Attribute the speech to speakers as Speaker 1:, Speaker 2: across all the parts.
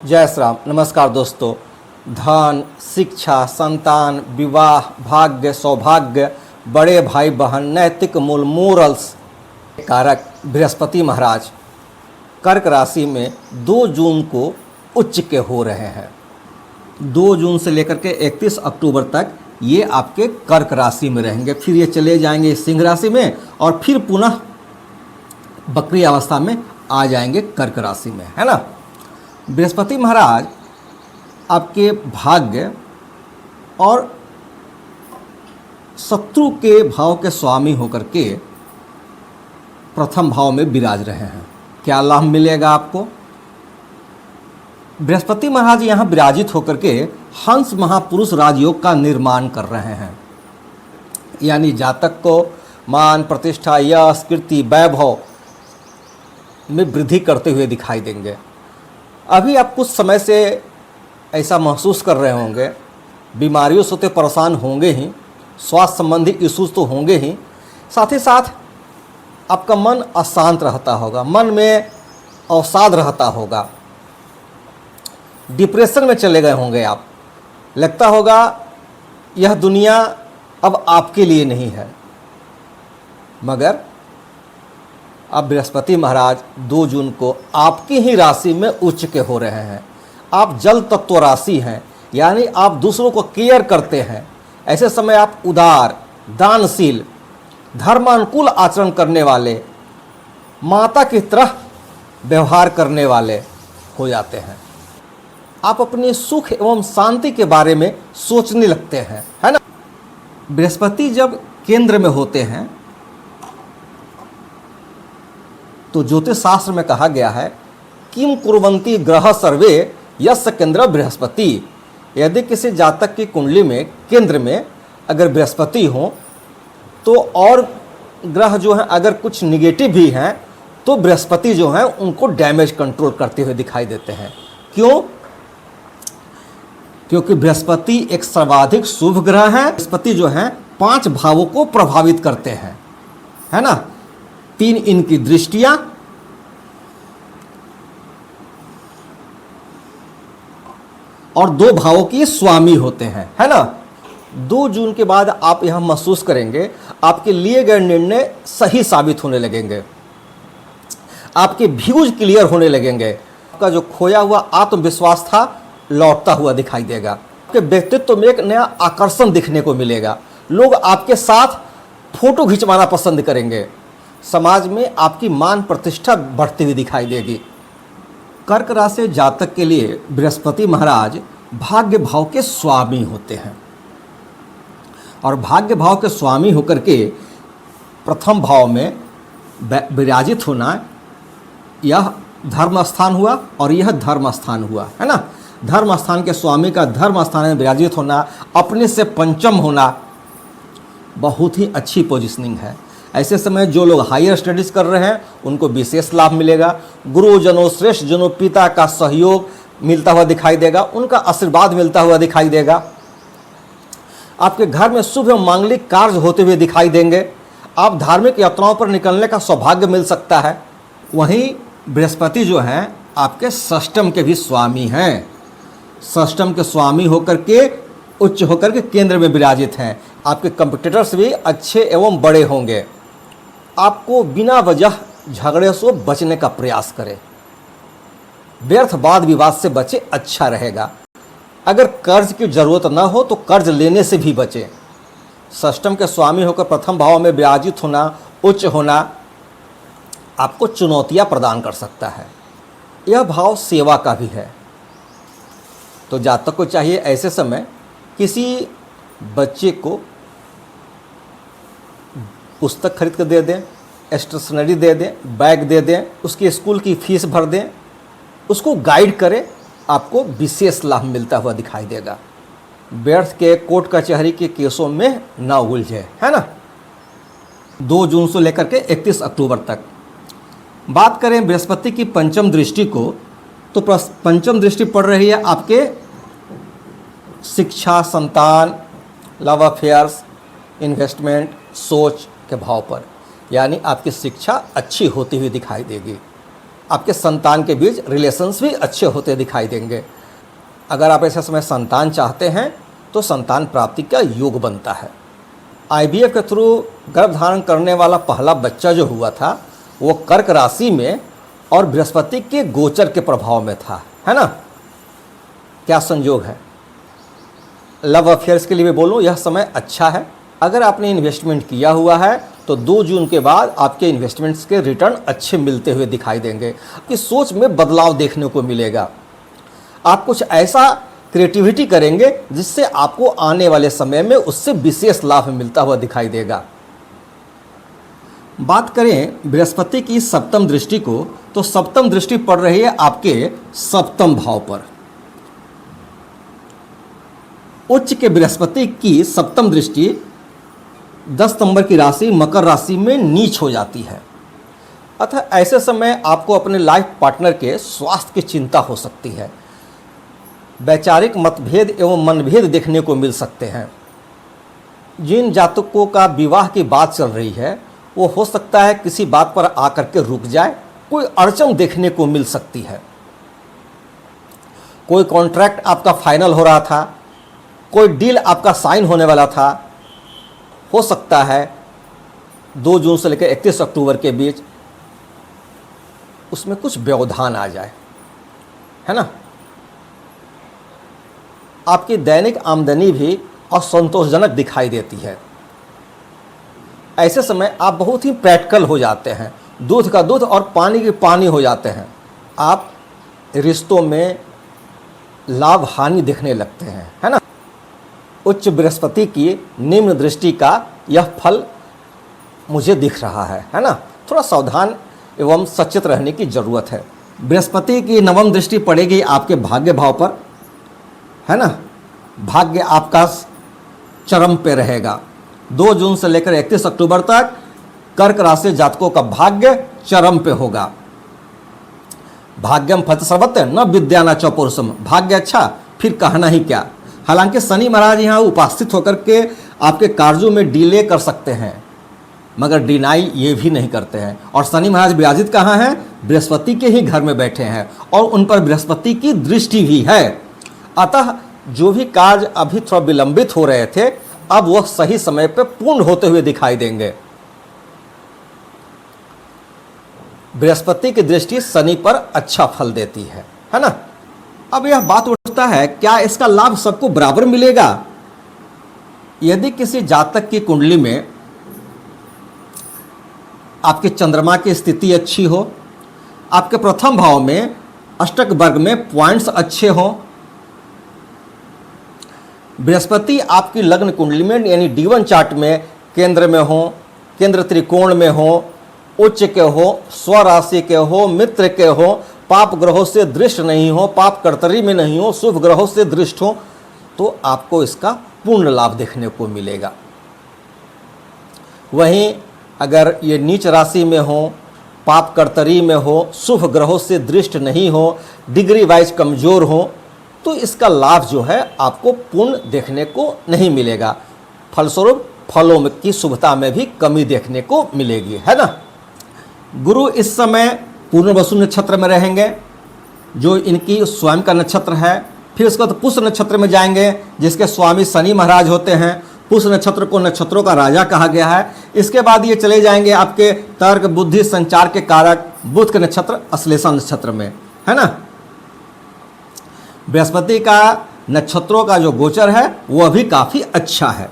Speaker 1: जय श्री राम। नमस्कार दोस्तों। धन, शिक्षा, संतान, विवाह, भाग्य, सौभाग्य, बड़े भाई बहन, नैतिक मूल मोरल्स कारक बृहस्पति महाराज कर्क राशि में 2 जून को उच्च के हो रहे हैं। 2 जून से लेकर के 31 अक्टूबर तक ये आपके कर्क राशि में रहेंगे। फिर ये चले जाएंगे सिंह राशि में और फिर पुनः बकरी अवस्था में आ जाएंगे कर्क राशि में, है ना। बृहस्पति महाराज आपके भाग्य और शत्रु के भाव के स्वामी होकर के प्रथम भाव में विराज रहे हैं। क्या लाभ मिलेगा आपको? बृहस्पति महाराज यहाँ विराजित होकर के हंस महापुरुष राजयोग का निर्माण कर रहे हैं, यानी जातक को मान, प्रतिष्ठा, यश, कीर्ति, वैभव में वृद्धि करते हुए दिखाई देंगे। अभी आप कुछ समय से ऐसा महसूस कर रहे होंगे, बीमारियों से तो परेशान होंगे ही, स्वास्थ्य संबंधी इश्यूज तो होंगे ही, साथ ही साथ आपका मन अशांत रहता होगा, मन में अवसाद रहता होगा, डिप्रेशन में चले गए होंगे आप। लगता होगा यह दुनिया अब आपके लिए नहीं है। मगर अब बृहस्पति महाराज 2 जून को आपकी ही राशि में उच्च के हो रहे हैं। आप जल तत्व राशि हैं, यानी आप दूसरों को केयर करते हैं। ऐसे समय आप उदार, दानशील, धर्मानुकूल आचरण करने वाले, माता की तरह व्यवहार करने वाले हो जाते हैं। आप अपने सुख एवं शांति के बारे में सोचने लगते हैं, है ना। बृहस्पति जब केंद्र में होते हैं तो ज्योतिष शास्त्र में कहा गया है किम कुर्वन्ति ग्रह सर्वे यस्य केंद्र बृहस्पति। यदि किसी जातक की कुंडली में केंद्र में अगर बृहस्पति हो तो और ग्रह जो हैं अगर कुछ निगेटिव भी हैं तो बृहस्पति जो हैं उनको डैमेज कंट्रोल करते हुए दिखाई देते हैं। क्यों? क्योंकि बृहस्पति एक सर्वाधिक शुभ ग्रह है। बृहस्पति जो हैं 5 भावों को प्रभावित करते हैं, है ना। 3 इनकी दृष्टियां और 2 भावों की स्वामी होते हैं, है ना। 2 जून के बाद आप यह महसूस करेंगे आपके लिए गए निर्णय सही साबित होने लगेंगे, आपके व्यूज क्लियर होने लगेंगे, आपका जो खोया हुआ आत्मविश्वास था लौटता हुआ दिखाई देगा, आपके व्यक्तित्व में एक नया आकर्षण दिखने को मिलेगा। लोग आपके साथ फोटो खिंचवाना पसंद करेंगे, समाज में आपकी मान प्रतिष्ठा बढ़ती हुई दिखाई देगी। कर्क राशि जातक के लिए बृहस्पति महाराज भाग्य भाव के स्वामी होते हैं और भाग्य भाव के स्वामी होकर के प्रथम भाव में विराजित होना, यह धर्म स्थान हुआ और यह धर्म स्थान हुआ, है ना। धर्म स्थान के स्वामी का धर्म स्थान में विराजित होना, अपने से पंचम होना, बहुत ही अच्छी पोजीशनिंग है। ऐसे समय जो लोग हायर स्टडीज़ कर रहे हैं उनको विशेष लाभ मिलेगा। गुरुजनों, श्रेष्ठ जनों, पिता का सहयोग मिलता हुआ दिखाई देगा, उनका आशीर्वाद मिलता हुआ दिखाई देगा। आपके घर में शुभ एवं मांगलिक कार्य होते हुए दिखाई देंगे। आप धार्मिक यात्राओं पर निकलने का सौभाग्य मिल सकता है। वहीं बृहस्पति जो हैं आपके षष्टम के भी स्वामी हैं। षष्टम के स्वामी होकर के उच्च होकर के केंद्र में विराजित हैं। आपके कंपटीटर्स भी अच्छे एवं बड़े होंगे। आपको बिना वजह झगड़े से बचने का प्रयास करें, व्यर्थ वाद विवाद से बचे, अच्छा रहेगा। अगर कर्ज की जरूरत ना हो तो कर्ज लेने से भी बचें। षष्टम के स्वामी होकर प्रथम भाव में विराजित होना, उच्च होना आपको चुनौतियां प्रदान कर सकता है। यह भाव सेवा का भी है, तो जातक को चाहिए ऐसे समय किसी बच्चे को पुस्तक खरीद कर दे दें, स्टेशनरी दे दें, बैग दे दें, उसकी स्कूल की फीस भर दें, उसको गाइड करें, आपको विशेष लाभ मिलता हुआ दिखाई देगा। व्यर्थ के कोर्ट कचहरी के केसों में ना उलझे, है ना। 2 जून से लेकर के 31 अक्टूबर तक बात करें बृहस्पति की पंचम दृष्टि को, तो पंचम दृष्टि पड़ रही है आपके शिक्षा, संतान, लव अफेयर्स, इन्वेस्टमेंट, सोच के भाव पर, यानी आपकी शिक्षा अच्छी होती हुई दिखाई देगी। आपके संतान के बीच रिलेशंस भी अच्छे होते दिखाई देंगे। अगर आप ऐसे समय संतान चाहते हैं तो संतान प्राप्ति का योग बनता है। IVF के थ्रू गर्भ धारण करने वाला पहला बच्चा जो हुआ था वो कर्क राशि में और बृहस्पति के गोचर के प्रभाव में था, है ना। क्या संयोग है। लव अफेयर्स के लिए भी बोलूँ, यह समय अच्छा है। अगर आपने इन्वेस्टमेंट किया हुआ है तो 2 जून के बाद आपके इन्वेस्टमेंट्स के रिटर्न अच्छे मिलते हुए दिखाई देंगे। आपकी सोच में बदलाव देखने को मिलेगा। आप कुछ ऐसा क्रिएटिविटी करेंगे जिससे आपको आने वाले समय में उससे विशेष लाभ मिलता हुआ दिखाई देगा। बात करें बृहस्पति की सप्तम दृष्टि को, तो सप्तम दृष्टि पड़ रही है आपके सप्तम भाव पर। उच्च के बृहस्पति की सप्तम दृष्टि 10 सितंबर की राशि मकर राशि में नीच हो जाती है। अतः ऐसे समय आपको अपने लाइफ पार्टनर के स्वास्थ्य की चिंता हो सकती है। वैचारिक मतभेद एवं मनभेद देखने को मिल सकते हैं। जिन जातकों का विवाह की बात चल रही है वो हो सकता है किसी बात पर आकर के रुक जाए। कोई अड़चन देखने को मिल सकती है। कोई कॉन्ट्रैक्ट आपका फाइनल हो रहा था, कोई डील आपका साइन होने वाला था, हो सकता है 2 जून से लेकर 31 अक्टूबर के बीच उसमें कुछ व्यवधान आ जाए, है ना। आपकी दैनिक आमदनी भी असंतोषजनक दिखाई देती है। ऐसे समय आप बहुत ही प्रैक्टिकल हो जाते हैं, दूध का दूध और पानी के पानी हो जाते हैं। आप रिश्तों में लाभ हानि देखने लगते हैं, है ना। उच्च बृहस्पति की निम्न दृष्टि का यह फल मुझे दिख रहा है ना। थोड़ा सावधान एवं सचेत रहने की जरूरत है। बृहस्पति की नवम दृष्टि पड़ेगी आपके भाग्य भाव पर, है ना। भाग्य आपका चरम पे रहेगा। 2 जून से लेकर 31 अक्टूबर तक कर्क राशि जातकों का भाग्य चरम पे होगा। भाग्यम फत सर्वत्र न विद्या न चौपुरुषम। भाग्य अच्छा फिर कहना ही क्या। हालांकि शनि महाराज यहाँ उपस्थित होकर के आपके कार्यों में डिले कर सकते हैं, मगर डिनाई ये भी नहीं करते हैं। और शनि महाराज विराजित कहाँ हैं? बृहस्पति के ही घर में बैठे हैं और उन पर बृहस्पति की दृष्टि भी है। अतः जो भी कार्य अभी थोड़ा विलंबित हो रहे थे अब वह सही समय पर पूर्ण होते हुए दिखाई देंगे। बृहस्पति की दृष्टि शनि पर अच्छा फल देती है ना। अब यह बात उठता है, क्या इसका लाभ सबको बराबर मिलेगा? यदि किसी जातक की कुंडली में आपके चंद्रमा की स्थिति अच्छी हो, आपके प्रथम भाव में अष्टक वर्ग में पॉइंट्स अच्छे हों, बृहस्पति आपकी लग्न कुंडली में यानी D1 चार्ट में केंद्र में हो, केंद्र त्रिकोण में हो, उच्च के हो, स्वराशि के हो, मित्र के हो, पाप ग्रहों से दृष्ट नहीं हो, पाप कर्तरी में नहीं हो, शुभ ग्रहों से दृष्ट हो, तो आपको इसका पूर्ण लाभ देखने को मिलेगा। वहीं अगर ये नीच राशि में हो, पाप कर्तरी में हो, शुभ ग्रहों से दृष्ट नहीं हो, डिग्री वाइज कमजोर हो, तो इसका लाभ जो है आपको पूर्ण देखने को नहीं मिलेगा। फलस्वरूप फलों की शुभता में भी कमी देखने को मिलेगी, है ना। गुरु इस समय पूर्णवसु नक्षत्र में रहेंगे जो इनकी स्वयं का नक्षत्र है। फिर उसके बाद पुष्य नक्षत्र में जाएंगे जिसके स्वामी शनि महाराज होते हैं। पुष्य नक्षत्र को नक्षत्रों का राजा कहा गया है। इसके बाद ये चले जाएंगे आपके तर्क बुद्धि संचार के कारक बुध के नक्षत्र अश्लेषा नक्षत्र में, है ना। बृहस्पति का नक्षत्रों का जो गोचर है वह भी काफ़ी अच्छा है।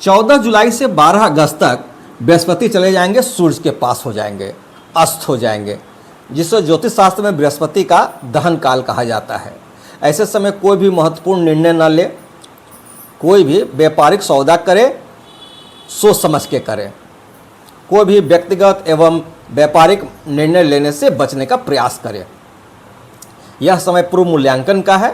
Speaker 1: 14 जुलाई से 12 अगस्त तक बृहस्पति चले जाएंगे, सूर्य के पास हो जाएंगे, अस्त हो जाएंगे, जिसे ज्योतिष शास्त्र में बृहस्पति का दहन काल कहा जाता है। ऐसे समय कोई भी महत्वपूर्ण निर्णय न ले, कोई भी व्यापारिक सौदा करे सोच समझ के करे, कोई भी व्यक्तिगत एवं व्यापारिक निर्णय लेने से बचने का प्रयास करे। यह समय पूर्व मूल्यांकन का है।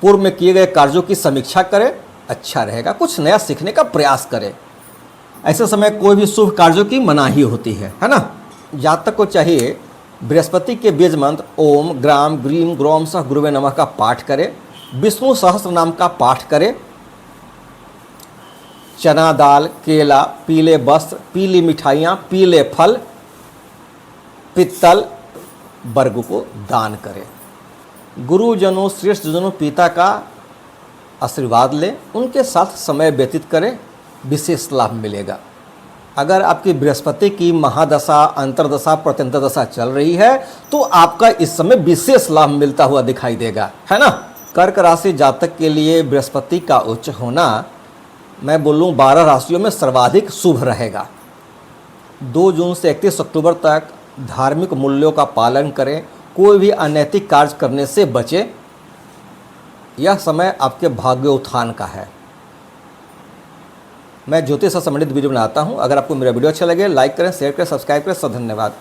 Speaker 1: पूर्व में किए गए कार्यों की समीक्षा करें, अच्छा रहेगा। कुछ नया सीखने का प्रयास करें। ऐसे समय कोई भी शुभ कार्यों की मनाही होती है ना। जातक को चाहिए बृहस्पति के बीज मंत्र ओम ग्राम ग्रीम ग्रोम सह गुरुवे नमः का पाठ करें, विष्णु सहस्त्र नाम का पाठ करें, चना दाल, केला, पीले वस्त्र, पीली मिठाइयाँ, पीले फल पित्तल वर्ग को दान करें। गुरुजनों, श्रेष्ठ जनों, पिता का आशीर्वाद लें, उनके साथ समय व्यतीत करें, विशेष लाभ मिलेगा। अगर आपकी बृहस्पति की महादशा, अंतरदशा, प्रत्यंतर चल रही है तो आपका इस समय विशेष लाभ मिलता हुआ दिखाई देगा, है ना। कर्क राशि जातक के लिए बृहस्पति का उच्च होना, मैं बोलूँ 12 राशियों में सर्वाधिक शुभ रहेगा। 2 जून से 31 अक्टूबर तक धार्मिक मूल्यों का पालन करें, कोई भी अनैतिक कार्य करने से बचें। यह समय आपके भाग्योत्थान का है। मैं ज्योतिष से संबंधित वीडियो बनाता हूं। अगर आपको मेरा वीडियो अच्छा लगे लाइक करें, शेयर करें, सब्सक्राइब करें। सब धन्यवाद।